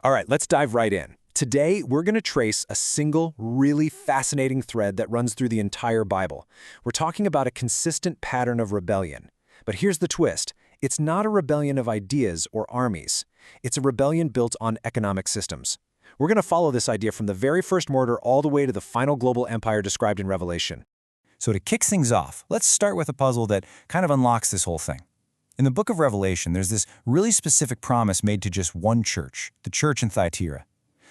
All right, let's dive right in. Today, we're going to trace a single, really fascinating thread that runs through the entire Bible. We're talking about a consistent pattern of rebellion. But here's the twist. It's not a rebellion of ideas or armies. It's a rebellion built on economic systems. We're going to follow this idea from the very first mortar all the way to the final global empire described in Revelation. So to kick things off, let's start with a puzzle that kind of unlocks this whole thing. In the book of Revelation, there's this really specific promise made to just one church, the church in Thyatira.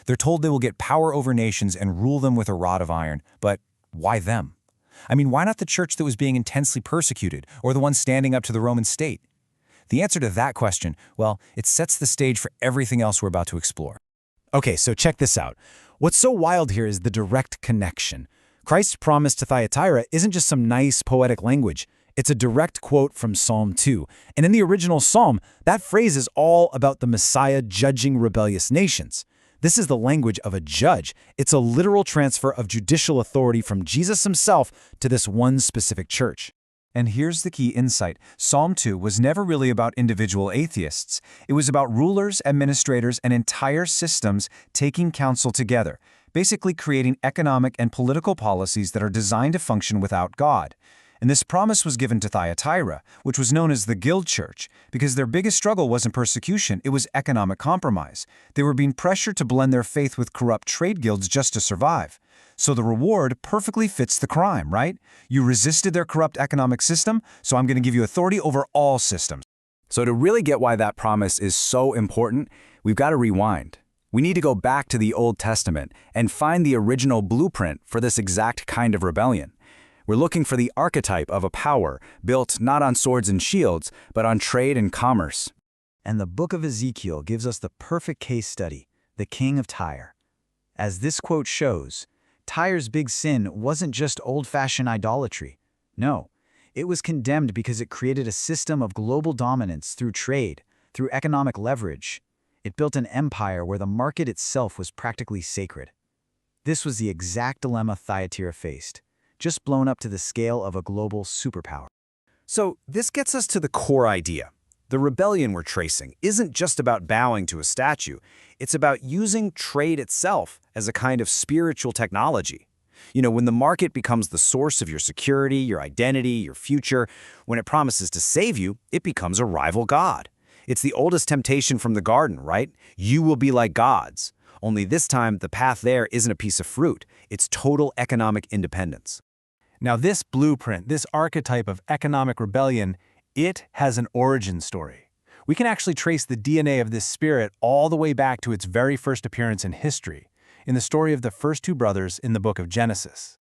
They're told they will get power over nations and rule them with a rod of iron. But why them? I mean, why not the church that was being intensely persecuted, or the one standing up to the Roman state? The answer to that question, well, it sets the stage for everything else we're about to explore. Okay, so check this out. What's so wild here is the direct connection. Christ's promise to Thyatira isn't just some nice poetic language. It's a direct quote from Psalm 2. And in the original psalm, that phrase is all about the Messiah judging rebellious nations. This is the language of a judge. It's a literal transfer of judicial authority from Jesus himself to this one specific church. And here's the key insight. Psalm 2 was never really about individual atheists. It was about rulers, administrators, and entire systems taking counsel together, basically creating economic and political policies that are designed to function without God. And this promise was given to Thyatira, which was known as the Guild Church, because their biggest struggle wasn't persecution, it was economic compromise. They were being pressured to blend their faith with corrupt trade guilds just to survive. So the reward perfectly fits the crime, right? You resisted their corrupt economic system, so I'm going to give you authority over all systems. So to really get why that promise is so important, we've got to rewind. We need to go back to the Old Testament and find the original blueprint for this exact kind of rebellion. We're looking for the archetype of a power built not on swords and shields, but on trade and commerce. And the book of Ezekiel gives us the perfect case study, the king of Tyre. As this quote shows, Tyre's big sin wasn't just old-fashioned idolatry. No, it was condemned because it created a system of global dominance through trade, through economic leverage. It built an empire where the market itself was practically sacred. This was the exact dilemma Thyatira faced, just blown up to the scale of a global superpower. So this gets us to the core idea. The rebellion we're tracing isn't just about bowing to a statue. It's about using trade itself as a kind of spiritual technology. You know, when the market becomes the source of your security, your identity, your future, when it promises to save you, it becomes a rival god. It's the oldest temptation from the garden, right? You will be like gods. Only this time, the path there isn't a piece of fruit. It's total economic independence. Now this blueprint, this archetype of economic rebellion, it has an origin story. We can actually trace the DNA of this spirit all the way back to its very first appearance in history, in the story of the first two brothers in the book of Genesis.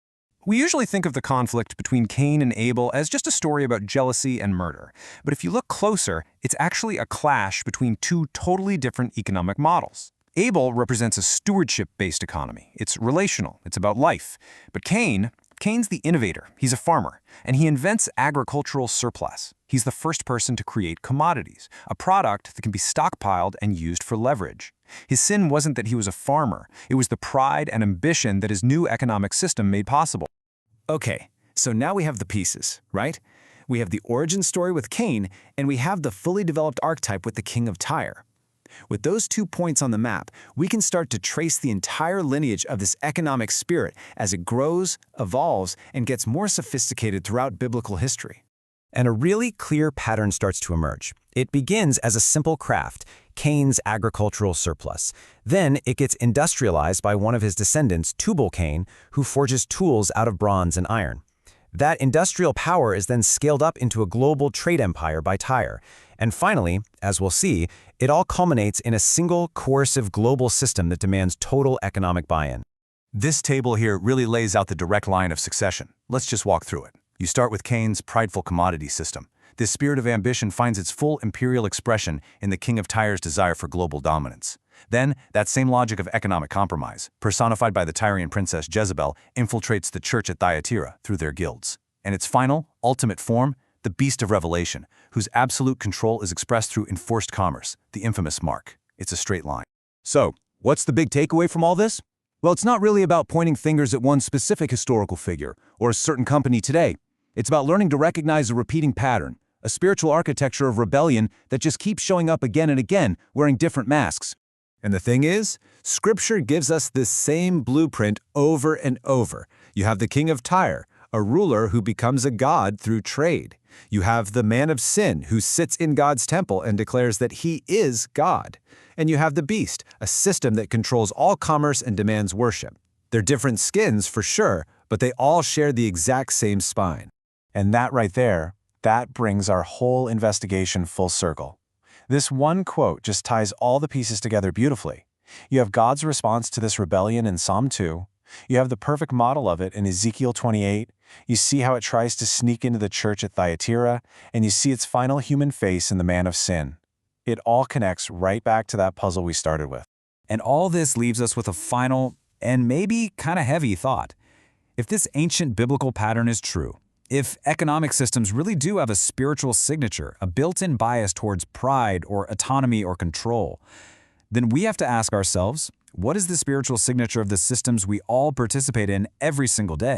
We usually think of the conflict between Cain and Abel as just a story about jealousy and murder. But if you look closer, it's actually a clash between two totally different economic models. Abel represents a stewardship-based economy. It's relational, it's about life. But Cain's the innovator. He's a farmer, and he invents agricultural surplus. He's the first person to create commodities, a product that can be stockpiled and used for leverage. His sin wasn't that he was a farmer. It was the pride and ambition that his new economic system made possible. Okay, so now we have the pieces, right? We have the origin story with Cain, and we have the fully developed archetype with the king of Tyre. With those 2 points on the map, we can start to trace the entire lineage of this economic spirit as it grows, evolves, and gets more sophisticated throughout biblical history. And a really clear pattern starts to emerge. It begins as a simple craft, Cain's agricultural surplus. Then it gets industrialized by one of his descendants, Tubal-Cain, who forges tools out of bronze and iron. That industrial power is then scaled up into a global trade empire by Tyre. And finally, as we'll see, it all culminates in a single coercive global system that demands total economic buy-in. This table here really lays out the direct line of succession. Let's just walk through it. You start with Cain's prideful commodity system. This spirit of ambition finds its full imperial expression in the king of Tyre's desire for global dominance. Then, that same logic of economic compromise, personified by the Tyrian princess Jezebel, infiltrates the church at Thyatira through their guilds. And its final, ultimate form, the beast of Revelation, whose absolute control is expressed through enforced commerce, the infamous mark. It's a straight line. So, what's the big takeaway from all this? Well, it's not really about pointing fingers at one specific historical figure or a certain company today. It's about learning to recognize a repeating pattern, a spiritual architecture of rebellion that just keeps showing up again and again, wearing different masks. And the thing is, Scripture gives us this same blueprint over and over. You have the king of Tyre, a ruler who becomes a god through trade. You have the man of sin who sits in God's temple and declares that he is God. And you have the beast, a system that controls all commerce and demands worship. They're different skins for sure, but they all share the exact same spine. And that right there, that brings our whole investigation full circle. This one quote just ties all the pieces together beautifully. You have God's response to this rebellion in Psalm 2. You have the perfect model of it in Ezekiel 28. You see how it tries to sneak into the church at Thyatira, and you see its final human face in the man of sin. It all connects right back to that puzzle we started with. And all this leaves us with a final, and maybe kind of heavy thought. If this ancient biblical pattern is true, if economic systems really do have a spiritual signature, a built-in bias towards pride or autonomy or control, then we have to ask ourselves, what is the spiritual signature of the systems we all participate in every single day?